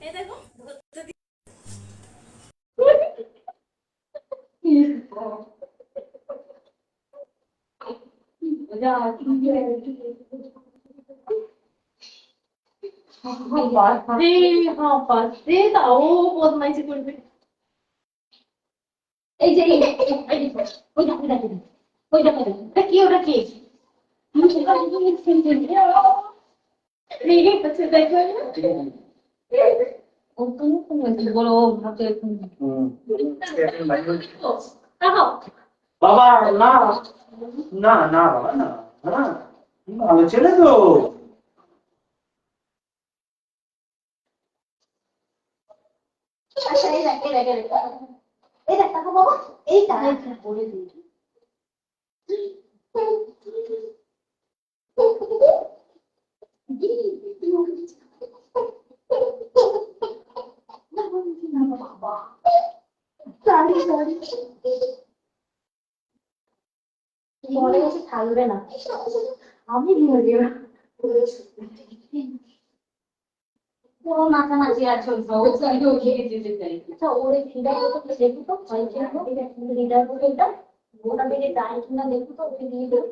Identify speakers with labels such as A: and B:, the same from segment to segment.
A: এই দেখো তাও বদমাইশি করবে। এই যে ওটা কি ওটা কি
B: বাবা না না না বাবা না না ভালো ছেলে তো।
A: থাকবে না আমি পুরো নাচানাচি আর চলছে আচ্ছা ওরে ফিডার তো দেখো তো ফিডার এটা ওটা বেড়ে দাঁড়িয়ে কিনা দেখো তো ওকে দিয়ে দেবো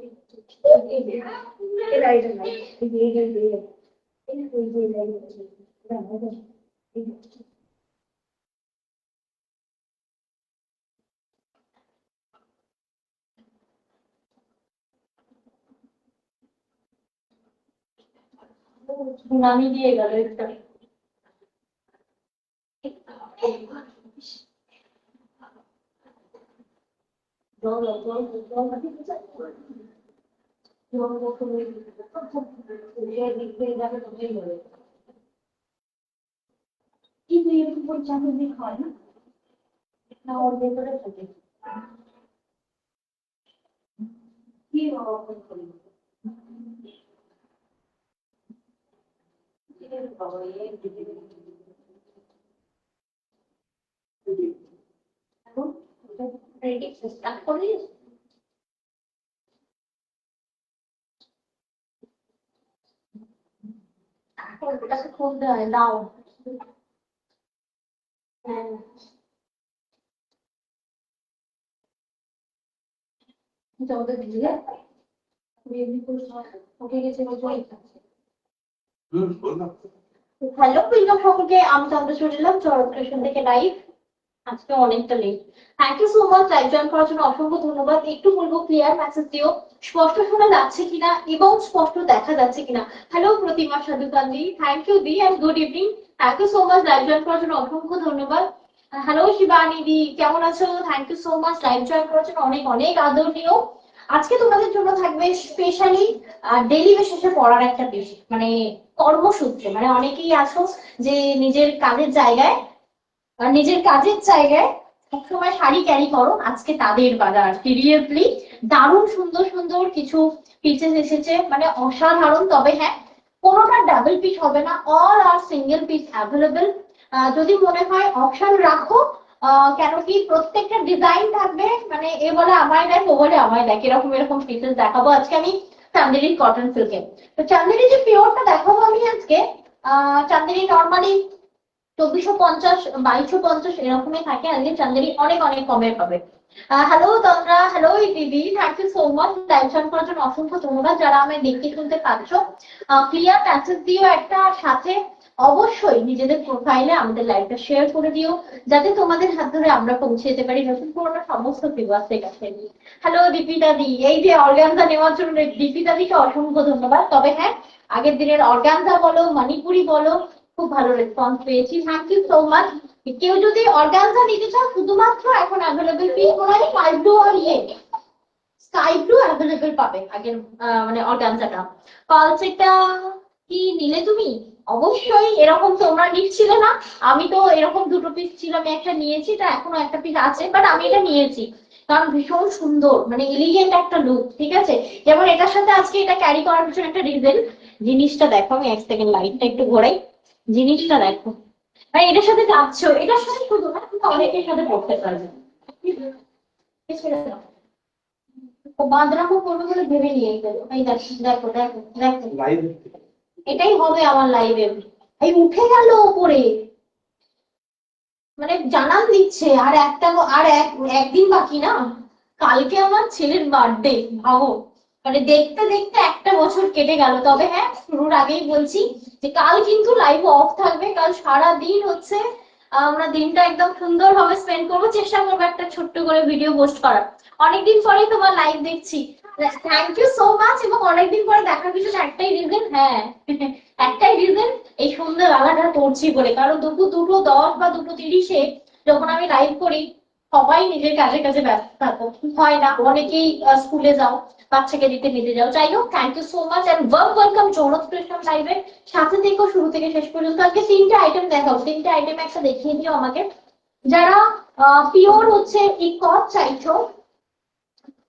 A: নামিয়ে দিয়ে গেল একটা কিন্তু এরকম পরীক্ষা হয় না ওর ভেতরে থাকে কি স্টার্ট করিস ওটাকে খুলতে হয় দাও ওদের দিয়ে ওকে গেছে হ্যালো ওয়েলকাম সকলকে আমি চন্দ্রচূড় এলাম চরণ থেকে লাইভ আজকে অনেকটা late thank you so much live join করার জন্য অসংখ্য ধন্যবাদ একটু বলবো ক্লিয়ার মেসেজ দিও স্পষ্ট শোনা যাচ্ছে কিনা এবং স্পষ্ট দেখা যাচ্ছে কিনা hello Pratima Sadhukandi thank you দি and good evening thank you so much live join করার জন্য অসংখ্য ধন্যবাদ হ্যালো শিবানী দি কেমন আছো thank you so much live join করার জন্য অনেক অনেক আদরণীয় আজকে তোমাদের জন্য থাকবে স্পেশালি ডেইলি বেসিসে পড়ার একটা বিষয় মানে কর্মসূত্রে মানে অনেকেই আছো যে নিজের কাজের জায়গায় সবসময় শাড়ি ক্যারি করো আজকে তাদের বাজার সিরিয়াসলি দারুণ সুন্দর সুন্দর কিছু পিসেস এসেছে মানে অসাধারণ তবে হ্যাঁ কোনোটা ডাবল পিস হবে না অল আর সিঙ্গেল পিস অ্যাভেলেবেল যদি মনে হয় অপশন রাখো কেন কি প্রত্যেকটা ডিজাইন থাকবে মানে এ বলে আমায় দেখ ও বলে আমায় দেখ এরকম এরকম পিসেস দেখাবো আজকে আমি চান্দেরি কটন সিল্কে তো চান্দেরি যে পিওরটা দেখাবো আমি আজকে চান্দেরি নর্মালি 2450 2250 এরকমই থাকে আজকে চান্দেরি অনেক অনেক কমে পাবে হ্যালো তন্দ্রা হ্যালো দিদি thank you so much live join করার জন্য অসংখ্য ধন্যবাদ যারা আমায় দেখতে শুনতে পাচ্ছ ক্লিয়ার মেসেজ দিও একটা সাথে অবশ্যই নিজেদের প্রোফাইলে আমাদের লাইভটা শেয়ার করে দিও যাতে তোমাদের হাত ধরে আমরা পৌঁছে যেতে পারি নতুন পুরোনো সমস্ত ভিউয়ার্সের কাছে হ্যালো দীপিতা দি এই যে অর্গানজা নেওয়ার জন্য দীপিতা দিকে অসংখ্য ধন্যবাদ তবে হ্যাঁ আগের দিনের অর্গানজা বলো মণিপুরি বলো খুব ভালো রেসপন্স পেয়েছি থ্যাংক ইউ সো মাচ কেউ যদি অর্গানজা নিতে চাও শুধুমাত্র এখন অ্যাভেলেবল পিস কোনো স্কাই ব্লু আর স্কাই ব্লু অ্যাভেলেবল পাবে আগের মানে অর্গানজাটা পালসেটা কি নিলে তুমি অবশ্যই এরকম তোমরা নিচ্ছিলে না আমি তো এরকম দুটো পিস ছিল আমি একটা নিয়েছি এটা এখনো একটা পিস আছে বাট আমি এটা নিয়েছি কারণ ভীষণ সুন্দর মানে এলিগেন্ট একটা লুক ঠিক আছে যেমন এটার সাথে আজকে এটা ক্যারি করার পিছনে একটা রিজন জিনিসটা দেখো আমি এক সেকেন্ড লাইটটা একটু ঘোরাই জিনিসটা দেখো মানে এটার সাথে যাচ্ছ এটার সাথে শুধু না তুমি অনেকের সাথে পড়তে পারবে বাদরামও করবে বলে ভেবে নিয়ে গেল এই দেখো দেখো দেখো এটাই হবে আমার লাইভে এই উঠে গেল উপরে মানে জানান দিচ্ছে আর একদিন বাকি না, কালকে আমার ছেলের বার্থডে। ভাবো, মানে দেখতে দেখতে একটা বছর কেটে গেল। তবে হ্যাঁ, শুরুর আগেই বলছি যে কাল কিন্তু লাইভ অফ থাকবে। কাল সারা দিন হচ্ছে আমরা দিনটা একদম সুন্দরভাবে স্পেন্ড করবো, চেষ্টা করবো একটা ছোট্ট করে ভিডিও পোস্ট করার। অনেকদিন পরেই তোমার লাইভ দেখছি, থ্যাংক ইউ সো মাচ। এবং অনেকদিন পরে দেখার পিছনে একটাই রিজন, হ্যাঁ একটাই রিজন, এই সন্ধ্যেবেলাটা করছি বলে। কারণ দুপুর 2:10 বা 2:30-এ যখন আমি লাইভ করি, সবাই নিজের কাজে কাজে ব্যস্ত থাকো, হয় না, অনেকেই স্কুলে যাও, বাচ্চাকে দিতে নিতে যাও। যাই হোক, thank you so much and welcome Jounak special লাইভে। সাথে থেকে শুরু থেকে শেষ পর্যন্ত আজকে 3টে আইটেম দেখাবো। 3টে আইটেম একটা দেখিয়ে দিও আমাকে। যারা পিওর হচ্ছে ইকট চাইছো,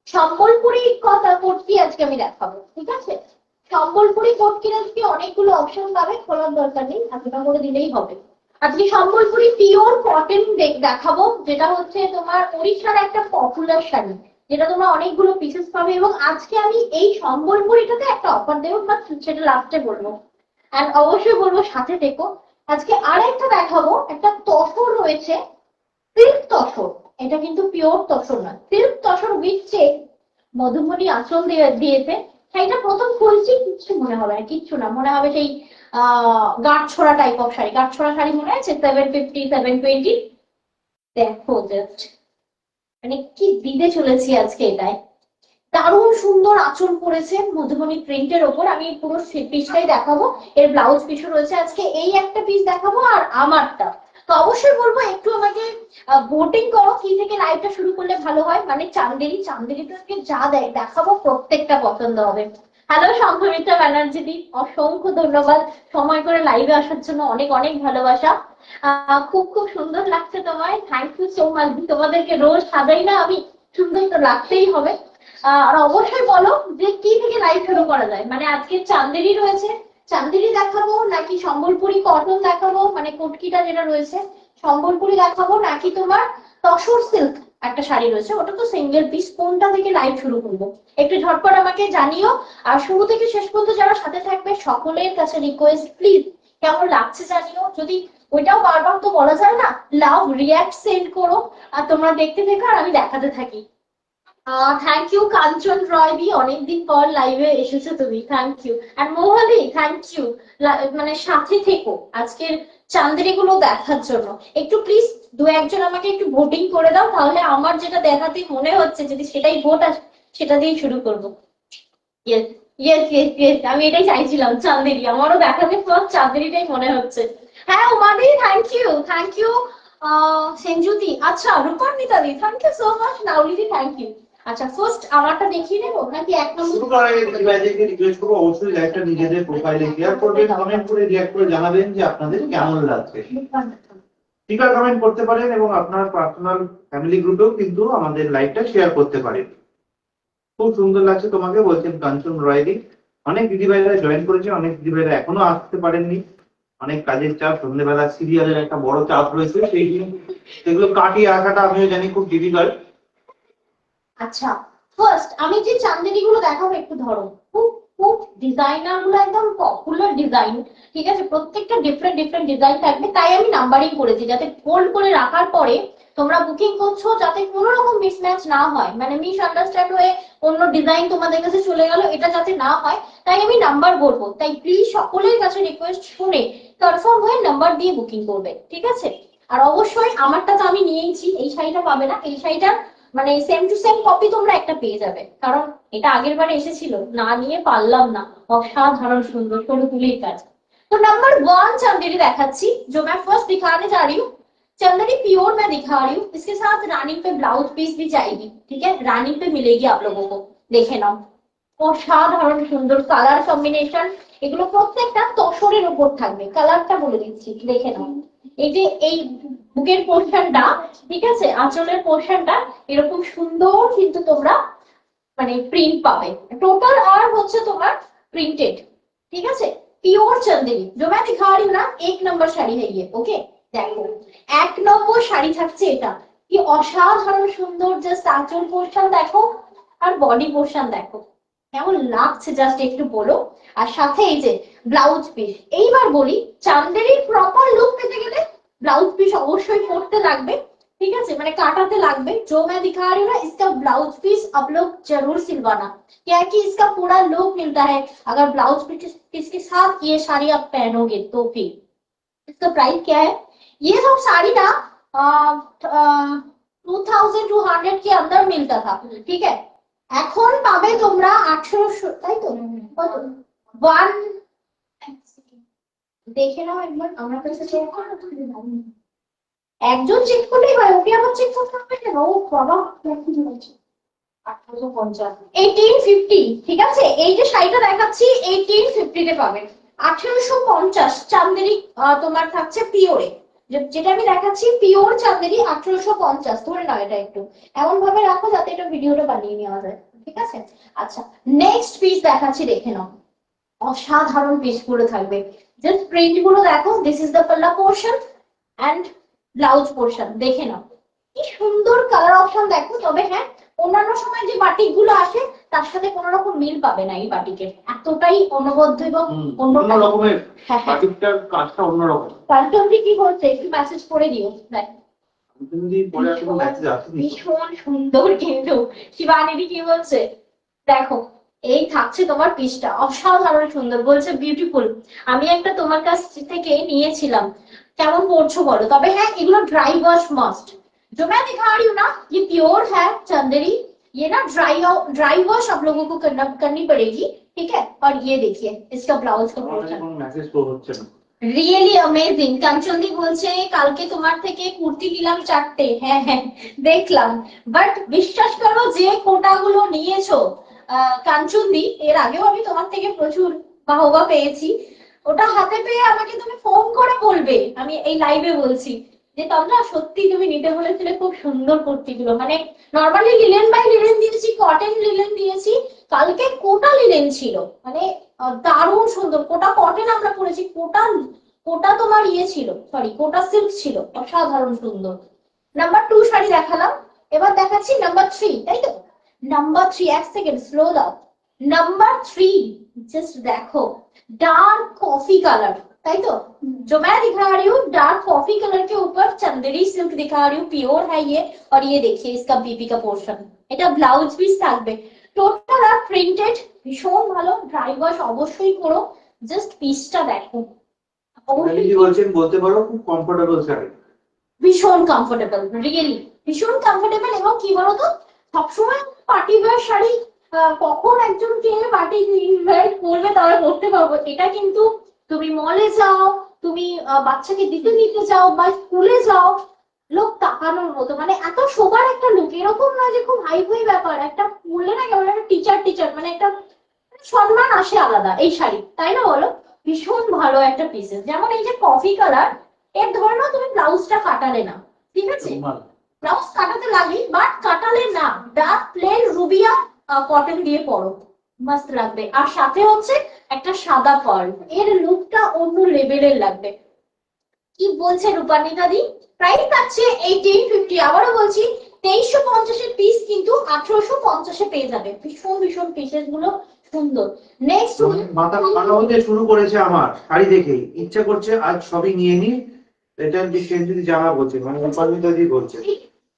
A: সম্বলপুরি কথা কোটকি আজকে আমি দেখাবো, ঠিক আছে? সম্বলপুরি কোটকির আজকে অনেকগুলো অপশন পাবে, খোলার দরকার নেই, এতটা করে দিলেই হবে। আজকে সম্বলপুরি পিওর কটন দেখাবো, যেটা হচ্ছে তোমার ওড়িশার একটা পপুলার শাড়ি, যেটা তোমরা অনেকগুলো পিসেস পাবে। এবং আজকে আমি এই সম্বলপুরিটাতে একটা অফার দেবো, বাট সেটা লাস্টে বলবো। আর অবশ্যই বলবো সাথে দেখো। আজকে আর একটা দেখাবো, একটা তসর রয়েছে, সিল্ক তসর। এটা কিন্তু পিওর তসর না, silk tussar with check, Madhumani আঁচল দিয়েছে। শাড়িটা প্রথম খুলছি, কিচ্ছু মনে হবে না, কিচ্ছু না, মনে হবে সেই গাঁটছড়া টাইপ অফ শাড়ি। গাঁটছড়া শাড়ি মনে আছে, 750 720। দেখো জাস্ট, মানে কি দিতে চলেছি আজকে এটাই। দারুণ সুন্দর আঁচল পড়েছে মধুবনী প্রিন্টের ওপর। আমি পুরো পিসটাই দেখাবো, এর ব্লাউজ পিসও রয়েছে। আজকে এই একটা পিস দেখাবো আর আমারটা। তো অবশ্যই বলবো একটু আমাকে ভোটিং করো, কি থেকে লাইভটা শুরু করলে ভালো হয়। মানে চান্দেরি চান্দেরিটাকে যা দেখাবো প্রত্যেকটা পছন্দ হবে। হ্যালো সংঘমিত্রা ব্যানার্জি দি, অসংখ্য ধন্যবাদ সময় করে লাইভে আসার জন্য, অনেক অনেক ভালোবাসা। খুব খুব সুন্দর লাগছে তোমায়, থ্যাংক ইউ সো মাচ। তোমাদেরকে রোজ সাজাই না আমি, সুন্দর তো লাগতেই হবে। আর অবশ্যই বলো যে কি থেকে লাইভ শুরু করা যায়। মানে আজকে চান্দেরি রয়েছে, চান্দেরি দেখাবো নাকি সম্বলপুরি কটন দেখাবো, মানে কুটকিটা যেটা রয়েছে সম্বলপুরি দেখাবো, নাকি তোমার তসর সিল্ক একটা শাড়ি রয়েছে, ওটা তো সিঙ্গেল পিস, কোনটা থেকে লাইভ শুরু করবো একটু ঝটপট আমাকে জানিও। আর শুরু থেকে শেষ পর্যন্ত যারা সাথে থাকবে সকলের কাছে রিকোয়েস্ট, প্লিজ কেমন লাগছে জানিও। যদি ওইটাও বারবার তো বলা যায় না, লাভ রিয়াক্ট সেন্ড করো। আর তোমরা দেখতে থেকো আর আমি দেখাতে থাকি। থ্যাংক ইউ কাঞ্চন রয় দি, অনেকদিন পর লাইভে এসেছো তুমি, থ্যাংক ইউ। আর মৌহালি থ্যাংক ইউ, মানে সাথে থেকো আজকের চান্দেরি গুলো দেখার জন্য। একটু প্লিজ দু একজন আমাকে একটু ভোটিং করে দাও, তাহলে আমার যেটা দেখাতে মনে হচ্ছে যদি সেটাই ভোট আসে, সেটা দিয়েই শুরু করবো। ইয়েস ইয়েস ইয়েস ইয়েস, আমি এটাই চাইছিলাম, চান্দেরি। আমারও দেখাতে ফার্স্ট চান্দেরিটাই মনে হচ্ছে। হ্যাঁ উমাদি, thank you thank you. Senjuti, আচ্ছা রূপান্বিতা দি, thank you so much. Nauli দি, থ্যাংক ইউ। আচ্ছা ফার্স্ট আমারটা দেখিয়ে নেবো নাকি এক নম্বর?
C: শুরু করার আগে দিদিভাইদেরকে রিকোয়েস্ট করবো অবশ্যই লাইভটা নিজেদের প্রোফাইলে শেয়ার করবেন, কমেন্ট করে রিঅ্যাক্ট করে জানাবেন যে আপনাদের কেমন লাগছে। স্টিকার কমেন্ট করতে পারেন এবং আপনার পার্সোনাল ফ্যামিলি গ্রুপেও কিন্তু আমাদের লাইভটা শেয়ার করতে পারেন। খুব সুন্দর লাগছে তোমাকে, বলছেন কাঞ্চন রয়দি। অনেক দিদিভাইরা জয়েন করেছে, অনেক দিদিভাইরা এখনো আসতে পারেননি, অনেক কাজের চাপ, সন্ধ্যেবেলা সিরিয়ালের একটা বড় চাপ রয়েছে, সেই দিন সেগুলো কাটিয়ে আসাটা আমিও জানি খুব ডিফিকাল্ট।
A: আচ্ছা ফার্স্ট আমি যে চান্দেরি গুলো দেখাবো একটু ধরো, খুব খুব ডিজাইনার গুলো একদম পপুলার ডিজাইন, ঠিক আছে? প্রত্যেকটা ডিফারেন্ট ডিফারেন্ট ডিজাইন থাকবে, তাই আমি নাম্বারিং করেছি যাতে হোল্ড করে রাখার পরে তোমরা বুকিং করছো যাতে কোনো রকম মিসম্যাচ না হয়, মানে মিস আন্ডারস্ট্যান্ড হয়ে অন্য ডিজাইন তোমাদের কাছে চলে গেল, এটা যাতে না হয় তাই আমি নাম্বার বলবো। তাই প্লিজ সকলের কাছে রিকোয়েস্ট শুনে কনফার্ম হয়ে নাম্বার দিয়ে বুকিং করবে, ঠিক আছে? আর অবশ্যই আমারটা তো আমি নিয়েইছি, এই শাড়িটা পাবে না, এই শাড়িটা মানে সেম টু সেম কপি তোমরা একটা পেয়ে যাবে, কারণ এটা আগের বারে এসেছিল, না নিয়ে পারলাম না। অসাধারণ সুন্দর করে তুলির কাজ। तो नंबर 1 चंदेरी देखाচ্ছি, जो मैं फर्स्ट दिखाने जा रही हूँ। चंदेरी प्योर मैं दिखा रही हूँ, इसके साथ रानी पे ब्लाउज पीस भी जाएगी, ठीक है? रानी पे मिलेगी आप लोगों को, देखे नाओ। অসাধারণ সুন্দর কালার কম্বিনেশন, এগুলো প্রত্যেকটা তসরের উপর থাকবে। কালারটা বলে দিচ্ছি, দেখে নাও। এই যে এই বুকের পোর্শনটা, ঠিক আছে, আঁচলের পোর্শনটা এরকম সুন্দর কিন্তু তোমরা মানে প্রিন্ট পাবে। টোটাল আর হচ্ছে তোমার প্রিন্টেড, ঠিক আছে? পিওর চন্দেরি जो मैं दिखा रही हूँ ना, 1 नंबर শাড়ি है ये, ওকে? দেখো 1 নম্বর শাড়ি থাকছে এটা, কি অসাধারণ সুন্দর। জাস্ট আঁচল পোর্শন দেখো আর বডি পোর্শন দেখো, কেমন লাগছে জাস্ট একটু বলো। আর সাথে এই যে ব্লাউজ পিস। এইবার বলি চান্দেরির প্রপার লুক পেতে গেলে ব্লাউজ পিস অবশ্যই পরতে লাগবে, ठीक है मैंने काटाते लागबे। जो मैं दिखा रही हूँ ना इसका ब्लाउज पीस आप लोग जरूर सिलवाना, क्या है कि इसका पूरा लुक मिलता है अगर ब्लाउज पीस के साथ ये साड़ी आप पहनोगे तो। फिर इसका प्राइस क्या है, ये सब साड़ी ना 2200 के अंदर मिलता था, ठीक है। এখন পাবে তোমরা 1800, তাই তো? কত? 1 দেখে নাও একবার, আমার কাছে চেক করো। একজন চেক করলেই হয়, ওকে আবার চেক করতে হবে কেন? ও বাবা, 1850, ঠিক আছে। এই যে শাড়িটা দেখাচ্ছি 1850 তে পাবেন। 1850 চান্দেরি তোমার থাকছে পিওরে, যেটা আমি দেখাচ্ছি পিওর চান্দেরি 1850 ধরে নাও। এটা একটু এমন ভাবে রাখো যাতে এটা ভিডিওটা বানিয়ে নেওয়া যায়, ঠিক আছে। আচ্ছা নেক্সট পিস দেখাচ্ছি, দেখে নাও। অসাধারণ পিস গুলো থাকবে, জাস্ট প্রিন্ট গুলো দেখো। দিস ইজ দ্য পাল্লা পোর্শন এন্ড ব্লাউজ পোর্শন, দেখে নাও কি সুন্দর কালার অপশন দেখো। তবে হ্যাঁ, অন্যান্য সময় যে বাটিক গুলো আসে তার সাথে কোনো রকম মিল পাবে না এই বাটিকের, এতটাই অনবদ্য এবং
C: অন্য রকমের।
A: হ্যাঁ হ্যাঁ,
C: বাটিকটার কাজটা অন্যরকম।
A: কালকে কি বলছে একটু মেসেজ করে দিও। দেখ
C: যদি পরে আর কোনো মেসেজ আসেনি।
A: ভীষণ সুন্দর কিন্তু শিবানীদি কি বলছে দেখো, এই থাকছে তোমার পিসটা, অসাধারণ সুন্দর বলছে, বিউটিফুল। আমি একটা তোমার কাছ থেকে নিয়েছিলাম, কেমন পড়ছো বলো। তবে হ্যাঁ, এগুলো ड्राई वॉश मस्ट। जो मैं दिखा रही हूँ ना ये प्योर है चंदेरी, ये ना ड्राई वॉश आप लोगों को करनी पड़ेगी, ठीक है। और ये देखिए इसका ब्लाउज का पोर्शन,
C: মেসেজ তো হচ্ছে না।
A: Really amazing. কাঞ্চনদি বলছে কালকে তোমার থেকে কুর্তি নিলাম 4টে, হ্যাঁ হ্যাঁ দেখলাম। বাট বিশ্বাস করো যে কোটাগুলো নিয়েছো কাঞ্চনদি, এর আগেও আমি তোমার থেকে প্রচুর বাহবা পেয়েছি। ওটা হাতে পেয়ে আমাকে তুমি ফোন করে বলবে, আমি এই লাইভে বলছি যে তোমরা সত্যি তুমি নিতে বলেছিলে খুব সুন্দর কুর্তিগুলো। মানে নরমালি লিলেন বাই লিলেন দিয়েছি, কটন লিলেন দিয়েছি, কালকে কোটা লিলেন ছিল, মানে দারুণ সুন্দর। কোটা কটন আমরা পরেছি, কোটা তোমার ইয়ে ছিল, সরি কোটা সিল্ক ছিল, অসাধারণ সুন্দর। নাম্বার 2 শাড়ি দেখালাম, এবার দেখাচ্ছি নাম্বার 3, তাই তো? নাম্বার 3, এক সেকেন্ড স্লো দাও। নাম্বার 3 জাস্ট দেখো, डार्क कॉफी कलर, ताई तो जो मैं दिखा रही हूँ डार्क कॉफी कलर के ऊपर चंदेरी सिल्क दिखा रही हूँ, प्योर है ये। और ये देखिए इसका बीबी का पोर्शन, এটা ব্লাউজ পিস থাকবে টোটাল আর প্রিন্টেড, ভীষণ ভালো। ড্রাই ওয়াশ অবশ্যই করো, জাস্ট পিসটা দেখো।
C: অবশ্যই বলছেন, বলতে পারো খুব কমফোর্টেবল শাড়ি,
A: ভীষণ কমফোর্টেবল, রিয়েলি ভীষণ কমফোর্টেবল। এবং কি বলতো, সবসময় পার্টি ওয়্যার শাড়ি কখন একজন পেয়ে পার্টি ওয়্যার পরবে তবে পরতে পারবো, এটা কিন্তু তুমি মলে যাও, তুমি বাচ্চাকে দিতে যাও বা স্কুলে যাও, লোক তাকানোর মতো, মানে এত শোবার একটা লুক। এরকম নয় যে খুব হাই ফাই ব্যাপার, একটা পরলে না কেমন একটা টিচার মানে একটা সম্মান আসে আলাদা এই শাড়ি, তাই না বলো? ভীষণ ভালো একটা পিসেস। যেমন এই যে কফি কালার, এর ধরে নাও তুমি ব্লাউজটা কাটালে না, ঠিক আছে, ব্লাউজ কাটাতে লাগে বাট কাটালে না, ডার্ক প্লেন রুবিয়া কটন দিয়ে পরো, মাস্ট লাগবে। আর সাথে হচ্ছে একটা সাদা পার্ল, এর লুকটা অন্য লেভেলের লাগবে। কি বলছে রূপানিতা দি, প্রাইস আছে 1850। আবারও বলছি 2350 এর পিস কিন্তু 1850 পেয়ে যাবে। ভীষণ পিসেস গুলো সুন্দর। নেক্সট
C: মাথা খারাপ হতে শুরু করেছে আমার শাড়ি দেখেই, ইচ্ছা করছে আজ সবই নিয়ে নি। এটা যদি জানা বলছে, মানে রূপানিতা দি বলছে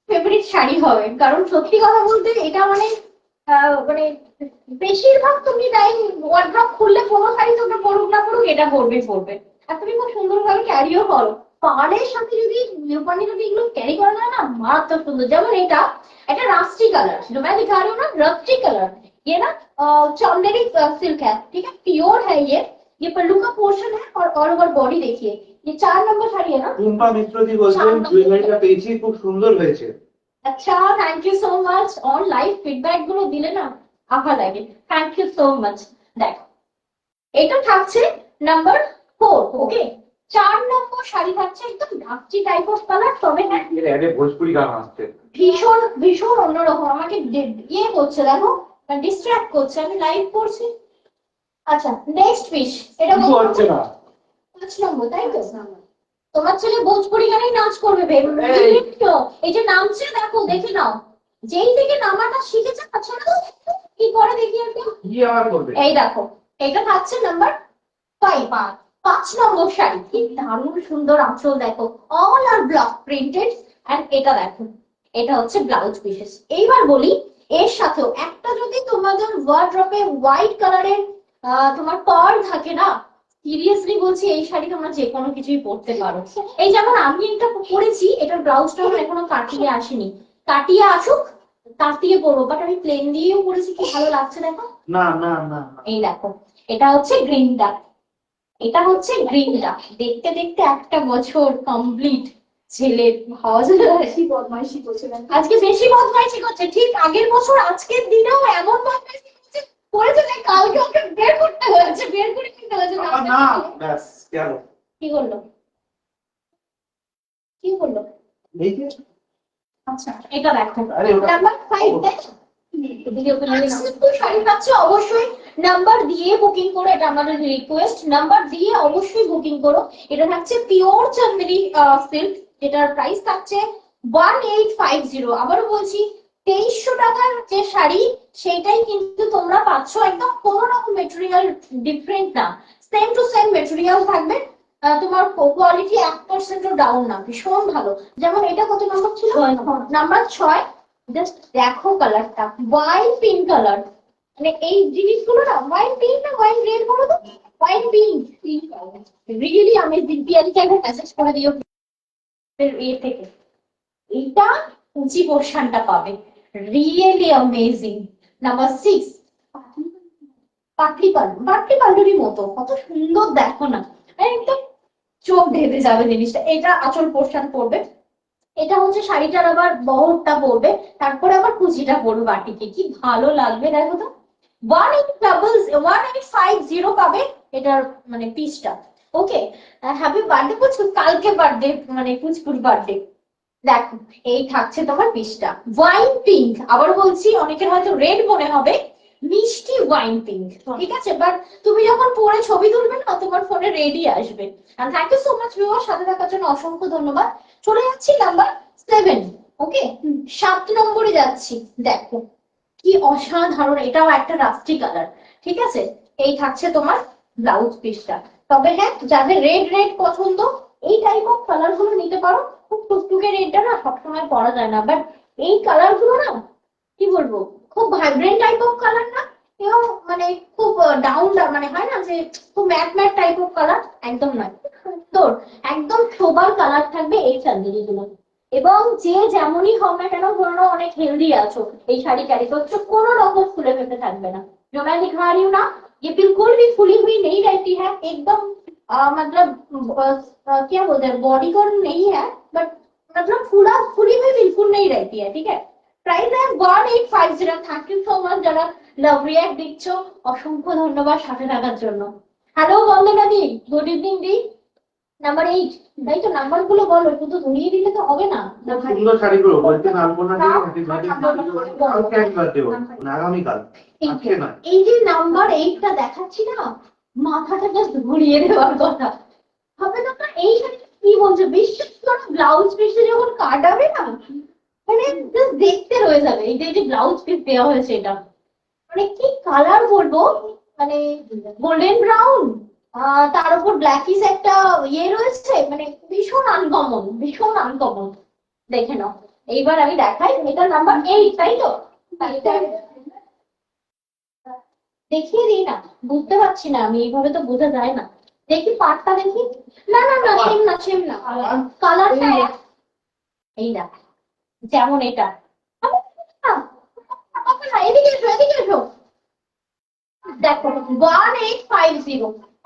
A: ফেভারিট শাড়ি হবে, কারণ সত্যি কথা বলতে এটা মানে মানে বেশিরভাগ তুমি তাই ওয়ার্ড্রপ খুললে কোনো শাড়ি তোমরা পরুক না পরুক এটা পরবে। আর তুমি খুব সুন্দরভাবে ক্যারিও করো, পাড়ের সাথে যদি রূপানি যদি এগুলো ক্যারি করা যায় না, মারাত্মক সুন্দর। যেমন এটা একটা রাস্টি কালার, मैं दिखा रही हूँ ना रस्टी कलर, ये ना चंदेरी सिल्क है, ठीक है, प्योर है ये पल्लू का पोर्शन है। और ऑल ओवर बॉडी देखिए, ये 4 नंबर শাড়ি है ना।
C: টুম্পা মিত্র দি বলছেন জুয়েলারিটা পেয়েছি, খুব সুন্দর হয়েছে।
A: আচ্ছা thank you so much, on live feedback গুলো দিলে না আভা লাগে, থ্যাংক ইউ সো মাচ। দেখো এটা থাকছে নাম্বার 4, ওকে। 4 নম্বর শাড়ি থাকছে একদম ডাকচি টাইপ অফ কালার, তবে হ্যাঁ
C: এর আগে ভোজপুরি গান আসছে,
A: ভীষণ অন্যরকম। আমাকে ইয়ে করছে দেখো, ডিস্ট্রাক্ট করছে, আমি লাইভ করছি। আচ্ছা নেক্সট পিস, এটা
C: হচ্ছে না
A: 5 নম্বর, তাই তো? তোমার ছেলে ভোজপুরি গানেই নাচ করবে ভেবে, এই যে নামছে দেখো, দেখে নাও, যেই থেকে নামাটা শিখেছে। আচ্ছা কি করে দেখি একটু,
C: কি আর করবে।
A: এই দেখো এটা থাকছে নাম্বার 5 5 নম্বর শাড়ি, কি দারুণ সুন্দর আঁচল দেখো, all are block printed. And এটা দেখো, এটা হচ্ছে ব্লাউজ পিসেস। এইবার বলি, এর সাথেও একটা যদি তোমাদের ওয়ার্ড্রপে হোয়াইট কালারের তোমার পার্ল থাকে না, সিরিয়াসলি বলছি এই শাড়ি তোমরা যে কোনো কিছুই পরতে পারো। এই যেমন আমি এটা পরেছি, এটার ব্লাউজটা আমার এখনো কাটিয়ে আসেনি, কাটিয়ে আসুক তার দিয়ে পরবো, বাট আমি প্লেন দিয়েও পরেছি, কি ভালো লাগছে দেখো।
C: না না না না।
A: এই দেখো, এটা হচ্ছে গ্রিনটা, এটা হচ্ছে গ্রিনটা। দেখতে দেখতে একটা বছর কমপ্লিট, ছেলের বেশি বদমাইশি করছে, আজকে বেশি বদমাইশি করছে, ঠিক আগের বছর আজকের দিনেও এমন বদমাইশি করছে করেছে যে কালকে ওকে বের করতে হয়েছে, বের করে দিতে হয়েছে।
C: না ব্যাস গেল।
A: কি করলো, কি করলো?
C: এই যে
A: আচ্ছা এটা দেখো,
C: আরে ওটা
A: নাম্বার 5 দেখো, শাড়ি পাচ্ছে, অবশ্যই নাম্বার দিয়ে বুকিং করো, এটা আমাদের রিকোয়েস্ট, নাম্বার দিয়ে অবশ্যই বুকিং করো। এটা থাকছে পিওর চান্দেরি সিল্ক, যেটার প্রাইস থাকছে 1850। আবারও বলছি, 2300 টাকার যে শাড়ি সেইটাই কিন্তু তোমরা পাচ্ছ, একদম কোনো রকম মেটেরিয়াল ডিফারেন্ট না, সেম টু সেম মেটেরিয়াল থাকবে। তোমার কোয়ালিটি 1%ও ডাউন না, ভীষণ ভালো। যেমন এটা কত নম্বর ছিল? নাম্বার 6। জাস্ট দেখো কালারটা, ওয়াইন পিঙ্ক কালার, মানে এই জিনিসগুলো না, ওয়াইন পিঙ্ক না ওয়াইন রেড বলো তো, ওয়াইন পিঙ্ক, রিয়েলি অ্যামেজিং। পিয়ালিকে একবার মেসেজ করে দিও ইয়ে থেকে, এইটা উঁচি পোর্শনটা পাবে, really amazing. Number 6, patli pallu, patli পাল্লুরই মতো, কত সুন্দর দেখো না, একদম চোখ ঢেকে যাবে জিনিসটা। এটা আঁচল পোর্শন পড়বে, এটা হচ্ছে শাড়িটার আবার বহরটা পড়বে, তারপরে আবার কুচিটা পড়বে বাটিকে, কি ভালো লাগবে দেখো তো। 1850 পাবে এটার মানে পিসটা। ওকে, হ্যাপি বার্থডে পুচকু, কালকে বার্থডে, মানে পুচকুর বার্থডে। দেখো এই থাকছে তোমার পিসটা, ওয়াইন পিঙ্ক, আবার বলছি অনেকের হয়তো রেড মনে হবে, মিষ্টি ওয়াইন পিঙ্ক, ঠিক আছে, বাট তুমি যখন পরে ছবি তুলবে না, তোমার ফোনে রেডি আসবে। আর thank you so much viewer, সাথে থাকার জন্য অসংখ্য ধন্যবাদ। চলে যাচ্ছি নাম্বার 7। ওকে, 7 নম্বরে যাচ্ছি। দেখো কি অসাধারণ, এটাও একটা রাস্টি কালার, ঠিক আছে। এই থাকছে তোমার ব্লাউজ পিসটা। তবে হ্যাঁ, যাদের রেড রেড পছন্দ, এই টাইপ অফ কালার গুলো নিতে পারো। খুব টুকটুকে রেডটা না সবসময় পরা যায় না, বাট এই কালার গুলো না, কি বলবো, খুব ভাইব্রেন্ট টাইপ অফ কালার না, এবং মানে খুব ডাউন, মানে হয় না যে খুব matte matte type of colour, একদম নয়, সুন্দর একদম সোবার কালার থাকবে এই চান্দেরি গুলো। এবং যে যেমনই হোক না কেন, ধরে নাও অনেক হেলদি আছো, এই শাড়ি ক্যারি করছো, কোনো রকম ফুলে ফেপে থাকবে না। जो मैं दिखा रही हूँ ना, ये बिल्कुल भी फुली हुई नहीं रहती है, एकदम मतलब क्या बोलते हैं, बॉडी को नहीं है, बट मतलब फुली हुई बिल्कुल नहीं रहती है, ठीक है। প্রাইস है 1850। থ্যাংক ইউ সো মাচ যারা লাভ রিয়াক্ট দিচ্ছ, অসংখ্য ধন্যবাদ সাথে থাকার জন্য। হ্যালো বন্দনা দি, গুড ইভিনিং দি। নাম্বার 8, তাই তো, নাম্বার গুলো বলো, শুধু ধরিয়ে দিলে তো হবে না।
C: সুন্দর শাড়িগুলো বলতে আলপনা দিয়ে কালকে একবার দেবো, আগামীকাল, আজকে না।
A: এই যে নাম্বার 8টা দেখাচ্ছি না, মাথাটা জাস্ট ঘুরিয়ে দেওয়ার কথা, হবে না। এই শাড়িটা কি বলছো, বিশ্বাস করো, ব্লাউজ পিসে যখন কাটাবে না, মানে জাস্ট দেখতে রয়ে যাবে। এই যে ব্লাউজ পিস দেওয়া হয়েছে, এটা মানে কি কালার বলবো, মানে গোল্ডেন ব্রাউন, তার উপর ব্ল্যাকিস একটা ইয়ে রয়েছে, মানে ভীষণ আনকমন, ভীষণ আনকমন। দেখে নাও, এইবার আমি দেখাই, এটা নাম্বার 8, তাই তো, দেখিয়ে দিই না, বুঝতে পারছি না আমি, এইভাবে তো বোঝা যায় না। দেখি পাটটা দেখি, না না না, সেম না, সেম না, কালারটা এই দেখ, যেমন এটা, এদিকে এসো, এদিকে এসো, দেখো 1850,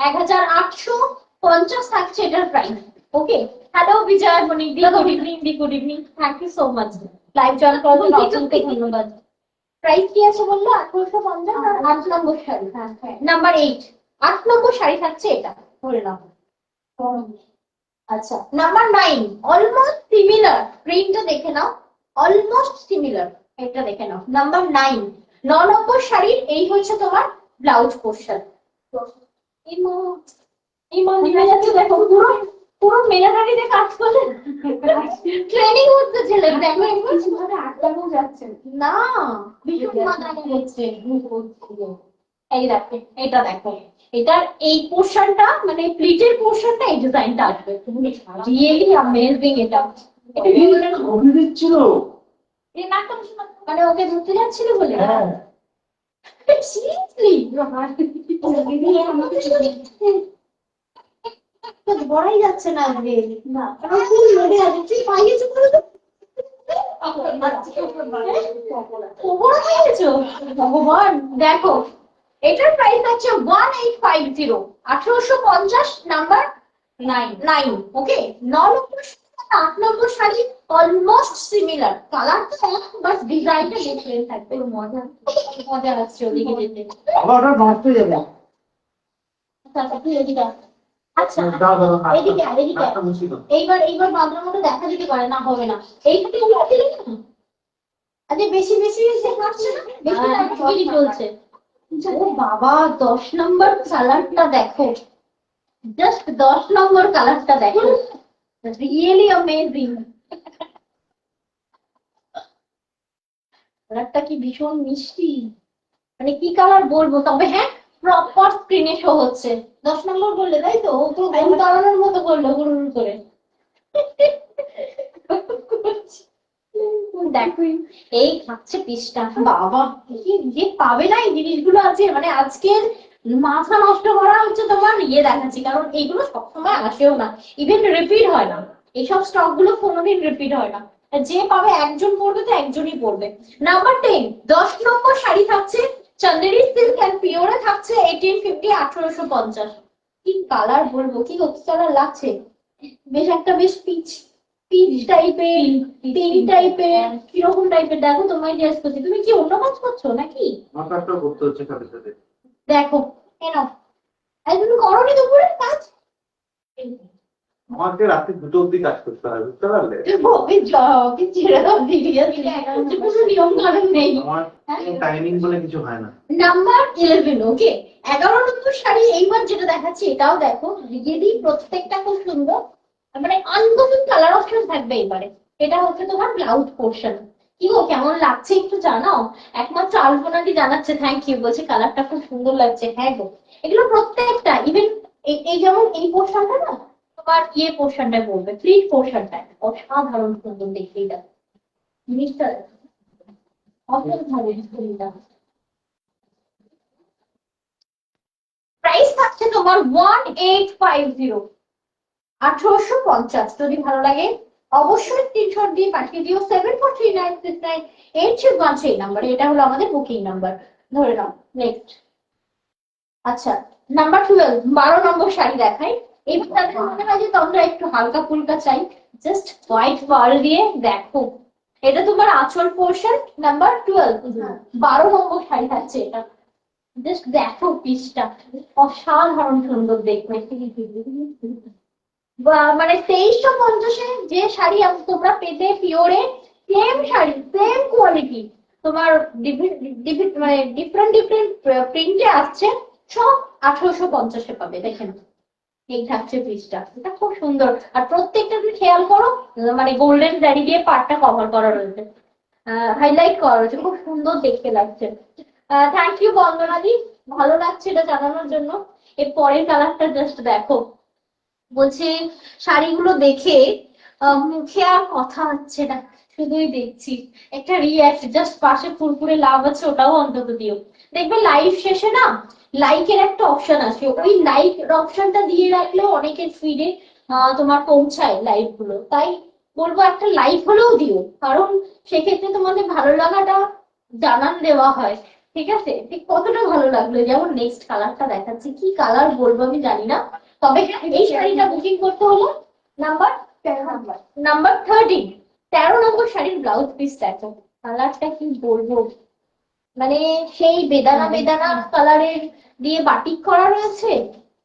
A: 1850 থাকছে এটার price. Okay, hello Bijoy Monik দি, গুড ইভিনিং দি, good evening, thank you so much live join করার জন্য অসংখ্য ধন্যবাদ। প্রাইস কি আছে বললো? 1850 আর 8 নম্বর শাড়ি, নাম্বার 8, 8 নম্বর শাড়ি থাকছে এটা, ধরে নাও। আচ্ছা, নাম্বার 9, অলমোস্ট সিমিলার, প্রিন্টটা দেখে নাও, অলমোস্ট সিমিলার, এটা দেখে নাও। নাম্বার 9, 9 নম্বর শাড়ির এই হচ্ছে তোমার ব্লাউজ পোর্শন। এই মন্দিরে যাচ্ছে দেখো, পুরো পুরো মিলিটারিতে কাজ করলেন, ট্রেনিং হচ্ছে ছেলে, দেখো একবার আটকানো যাচ্ছে না, ভীষণ মাথায় হচ্ছে। এই দেখো, এটা দেখো, এটার এই পোর্শনটা মানে প্লিটের পোর্শনটা এই ডিজাইনটা আসবে রিয়েলি অ্যামেজিং এটা এটা golden
B: কবি দিচ্ছিল।
A: এই নাটক মানে ওকে ধরতে যাচ্ছিল বলে
B: হ্যাঁ
A: সিরিয়াসলি বড়াই যাচ্ছে না আজকে না ফুল লোডে আছে তুই পাইয়েছো বলে তো ওপরে পেয়েছো ভগবান দেখো এটার প্রাইস আছে 1850 1850 নাম্বার 9 ওকে 9 নম্বর 8 নম্বর শাড়ি অলমোস্ট সিমিলার কালারটা এক বাট ডিজাইনটা ডিফারেন্ট থাকবে মজা মজা আসছে ওদিকে যেতে
B: আবার ওটা নষ্ট হয়ে যাবে।
A: আচ্ছা তুই এদিকে আয়। আচ্ছা
B: দাও দাও
A: এদিকে আয়, এদিকে আয়। এইবার বাঁধনের মতো দেখা দিতে পারে না হবে না এইখানে উঠে দিলে না আরে বেশি বেশি সে কাটছে না বেশি টাইম চলছে ও বাবা 10 নম্বর কালারটা দেখো জাস্ট 10 নম্বর কালারটা দেখো রিয়েলি অ্যামেজিং কালারটা কি ভীষণ মিষ্টি মানে কি কালার বলবো তবে হ্যাঁ প্রপার স্ক্রিনে শো হচ্ছে 10 নম্বর বললে তাই তো ও তো ঘুম পাড়ানোর মতো করলো হুড় করে দেখো এই খাচ্ছে পিসটা বাবা কি যে পাবে না এই জিনিসগুলো আছে মানে আজকের মাথা নষ্ট করা হচ্ছে তোমার ইয়ে দেখাচ্ছি কারণ এইগুলো সবসময় আসেও না ইভেন রিপিট হয় না এইসব স্টক গুলো কোনোদিন রিপিট হয় না যে পাবে একজন পড়বে তো একজনই পড়বে নাম্বার 10 10 নম্বর শাড়ি থাকছে চন্দেরি সিল্ক এন্ড পিওরে থাকছে 1850 1850 কি কালার বলবো কি কালার লাগছে বেশ একটা বেশ পিচ পিচ টাইপের পিঙ্ক টাইপের কিরকম টাইপের দেখো তোমায় জিজ্ঞেস করছি তুমি কি অন্য কাজ করছো নাকি
C: মাথাটা করতে হচ্ছে সাথে সাথে
A: দেখো কেন এই তুমি করোনি দুপুরে কাজ
C: আমাকে রাতে 2টো অবধি কাজ করতে হয় বুঝতে পারলে
A: ওই জবই ছেড়ে দাও সিরিয়াসলি কোনো নিয়ম কানুন নেই
C: আমার টাইমিং বলে কিছু হয় না
A: নাম্বার 11 ওকে 11 নম্বর শাড়ি এইবার যেটা দেখাচ্ছি এটাও দেখো রিয়েলি প্রত্যেকটা খুব সুন্দর মানে আনকমন কালার অপশন থাকবে এবারে এটা হচ্ছে তোমার ব্লাউজ পোর্শন কি গো কেমন লাগছে একটু জানাও একমাত্র আলপনাটি জানাচ্ছে থ্যাংক ইউ বলছে কালারটা খুব সুন্দর লাগছে হ্যাঁ গো এগুলো প্রত্যেকটা ইভেন এই যেমন এই পোর্শনটা না তোমার ইয়ে পোর্শনটা বলবে ফ্লিট পোর্শনটা অসাধারণ সুন্দর দেখতে এটা জিনিসটা অসাধারণ সুন্দর প্রাইস থাকছে তোমার 1850 1850 যদি ভালো লাগে অবশ্যই স্ক্রিনশট দিয়ে পাঠিয়ে দিও 743969 এই নাম্বার এটা হলো আমাদের বুকিং নাম্বার ধরে নাও নেক্সট আচ্ছা নাম্বার 12 12 নম্বর শাড়ি দেখাই এইবার তাদের মনে হয় যে তোমরা একটু হালকা ফুলকা চাই জাস্ট হোয়াইট পার্ল দিয়ে দেখো এটা তোমার আঁচল পোর্শন নাম্বার 12 12 নম্বর শাড়ি থাকছে এটা জাস্ট দেখো পিসটা অসাধারণ সুন্দর দেখবে মানে 2350-এ যে শাড়ি তোমরা পেতে puree same sari same quality তোমার মানে ডিফারেন্ট প্রিন্টে আসছে সব 1850-এ পাবে দেখেন এই থাকছে পিসটা এটা খুব সুন্দর আর প্রত্যেকটা তুমি খেয়াল করো মানে গোল্ডেন জারি দিয়ে পাটটা কভার করা রয়েছে হাইলাইট করা রয়েছে খুব সুন্দর দেখতে লাগছে থ্যাংক ইউ বন্দনাদি ভালো লাগছে এটা জানানোর জন্য এর পরের কালারটা জাস্ট দেখো বলছে শাড়িগুলো দেখে মুখে আর কথা হচ্ছে না শুধুই দেখছি একটা রিঅ্যাক্ট জাস্ট পাশে ফুরফুরে লাভ আছে ওটাও অন্তত দিও দেখবে লাইভ শেষে না লাইকের একটা অপশন আছে ওই লাইক অপশনটা দিয়ে রাখলেও অনেকের ফিডে তোমার পৌঁছায় লাইভ গুলো তাই বলবো একটা লাইক হলেও দিও কারণ সেক্ষেত্রে তোমাদের ভালো লাগাটা জানান দেওয়া হয় ঠিক আছে ঠিক কতটা ভালো লাগলো যেমন নেক্সট কালারটা দেখাচ্ছি কি কালার বলবো আমি জানি না তবে এই শাড়িটা বুকিং করতে হলো নাম্বার 13 13 নম্বর শাড়ির ব্লাউজ পিস দেখো কালারটা কি বলবো মানে সেই বেদানা বেদানা কালারের দিয়ে বাটিক করা রয়েছে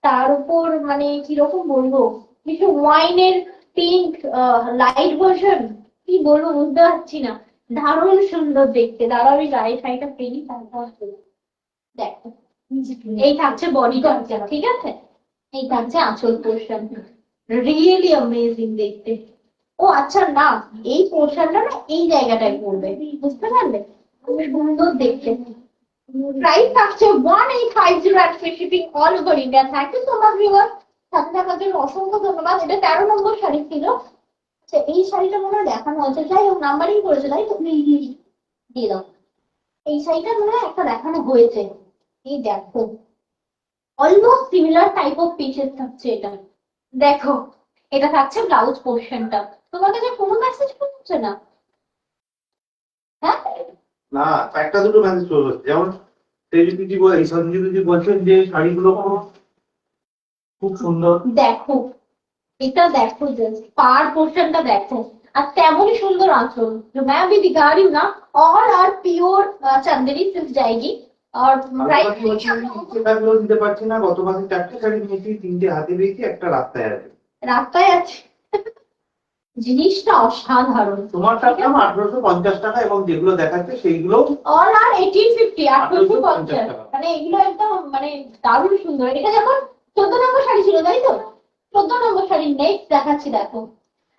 A: তার উপর মানে কিরকম বলবো কিছু ওয়াইনের পিঙ্ক লাইট ভার্সন কি বলবো বুঝতে পারছি না দারুণ সুন্দর দেখতে দাঁড়াও আমি গায়ে শাড়িটা পেরি তারপর দেখো এই থাকছে বডি কনসেপ্ট ঠিক আছে এই থাকছে আঁচল পোর্শন রিয়েলি অ্যামেজিং দেখতে ও আচ্ছা না এই পোর্শনটা না এই জায়গাটায় পড়বে বুঝতে পারলে খুব সুন্দর দেখতে প্রাইস থাকছে 1850 at free shipping all over India. Thank you so much viewer, সাথে থাকার জন্য অসংখ্য ধন্যবাদ। এটা 13 নম্বর শাড়ি ছিল। আচ্ছা, এই শাড়িটা মনে হয় দেখানো হয়েছে, যাই হোক নাম্বারিং করেছে তাই তো, দিয়ে দাও। এই শাড়িটা মনে হয় একটা দেখানো হয়েছে। এই দেখো, almost similar type of pieces থাকছে এটা। দেখো, এটা থাকছে ব্লাউজ পোর্শনটা। তোমার কাছে কোনো মেসেজ পড়ছে না? হ্যাঁ,
C: না, একটা দুটো মেসেজ চলে যাচ্ছে। যেমন তেজুদিদি এই সঞ্জীবদি বলছেন যে শাড়িগুলো খুব খুব সুন্দর।
A: দেখো, এটা দেখো, জাস্ট পার পোর্শনটা দেখো, আর তেমনই সুন্দর आंचल। जो मैं अभी दिखा रही हूँ ना, all are pure Chanderi silk जाएगी। और प्राइस
C: সেটাগুলো দিতে পারছি না। গত মাসে 4টে শাড়ি নিয়েছি, 3টে হাতে পেয়েছি, একটা রাস্তায় আছে।
A: রাস্তায় আছে, জিনিসটা অসাধারণ।
C: তোমারটার দাম 1850 টাকা এবং যেগুলো দেখাচ্ছে সেইগুলো
A: অল আর 1850, 1850,
C: 1850 টাকা।
A: মানে এগুলো একদম মানে দারুণ সুন্দর। এটা যেমন 14 নম্বর শাড়ি ছিল তাই তো, 14 নম্বর শাড়ি। নেক্সট দেখাচ্ছি, দেখো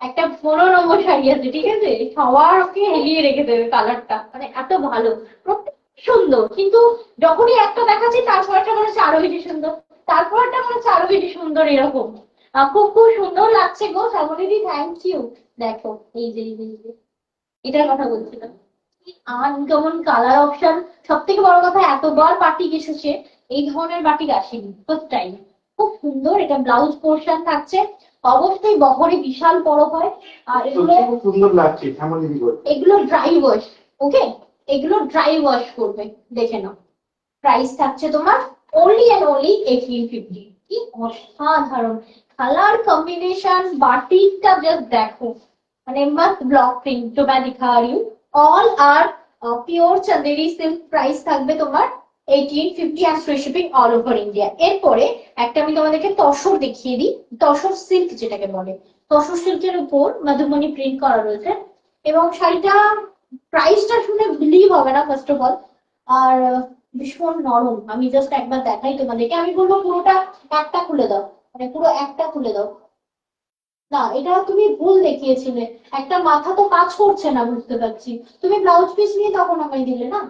A: একটা 15 নম্বর শাড়ি আছে, ঠিক আছে? সবার ওকে হেলিয়ে রেখে দেবে কালারটা, মানে এত ভালো, প্রত্যেক সুন্দর। কিন্তু যখনই একটা দেখাচ্ছি তারপরটা মনে হচ্ছে আরো বেশি সুন্দর, তারপরটা মনে হচ্ছে আরো বেশি সুন্দর, এরকম। খুব খুব সুন্দর লাগছে গো শ্যামলীদি, থ্যাংক ইউ। দেখো, এই যে এটার কথা বলছিলাম, আনকমন কালার অপশন। সব থেকে বড় কথা, এতবার বাটিক এসেছে, এই ধরনের বাটিক আসেনি, ফার্স্ট টাইম। খুব সুন্দর। এটা ব্লাউজ পোর্শন থাকছে, অবশ্যই বহরে বিশাল বড় হয়। আর এগুলো
C: সত্যি খুব সুন্দর লাগছে শ্যামলীদি বলছে।
A: এগুলো ড্রাই ওয়াশ, ওকে, এগুলো ড্রাই ওয়াশ করবে, দেখে নাও। প্রাইস থাকছে তোমার only and only 1850। কি অসাধারণ কালার কম্বিনেশন, বাটিকটা জাস্ট দেখো, মানে मस्त ব্লক প্রিন্ট। जो मैं दिखा रही हूँ, all are pure Chanderi silk. Price থাকবে তোমার 1850 and free shipping all over India। এরপরে একটা আমি তোমাদেরকে তসর দেখিয়ে দিই, তসর সিল্ক যেটাকে বলে। তসর সিল্কের উপর মধুমণি প্রিন্ট করা রয়েছে, এবং শাড়িটা প্রাইসটা শুনে বিলিভ হবে না ফার্স্ট অফ অল। আর ভীষণ নরম। আমি জাস্ট একবার দেখাই তোমাদেরকে, আমি বলবো পুরোটা একটা খুলে দাও, মানে পুরো একটা খুলে দাও। না, এটা তুমি ভুল দেখিয়েছিলে, একটা মাথা তো কাজ করছে না, বুঝতে পারছি। তুমি ব্লাউজ পিস নিয়ে তখন আমায় দিলে না,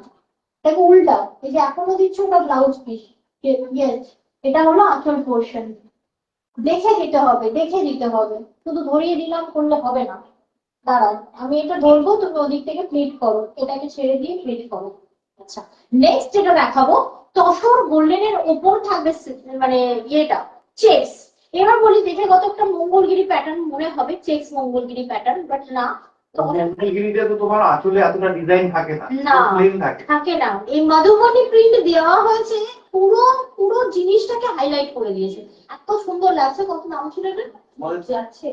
A: দেখো উল্টা, এই যে এখনো দিচ্ছ ওটা ব্লাউজ পিস। ইয়েস, এটা হলো আঁচল পোর্শন। দেখে দিতে হবে, দেখে দিতে হবে, শুধু ধরিয়ে দিলাম করলে হবে না। দাঁড়াও, আমি এটা ধরবো, তুমি ওদিক থেকে প্লিট করো, এটাকে ছেড়ে দিয়ে প্লিট করো। আচ্ছা, নেক্সট যেটা দেখাবো, তসর গোল্ডেনের উপর থাকবে মানে ইয়েটা চেক্স। এবার বলি, দেখে কত একটা মঙ্গলগিরি প্যাটার্ন মনে হবে, চেক্স মঙ্গলগিরি প্যাটার্ন, বাট না।
C: মঙ্গলগিরিতে তো তোমার আঁচলে এতটা ডিজাইন থাকে না,
A: না,
C: প্লেন থাকে।
A: থাকে না। এই মধুবনী প্রিন্ট দেওয়া হয়েছে, পুরো পুরো জিনিসটাকে হাইলাইট করে দিয়েছে, এত সুন্দর লাগছে। কত দাম ছিল এটা? যাচ্ছে,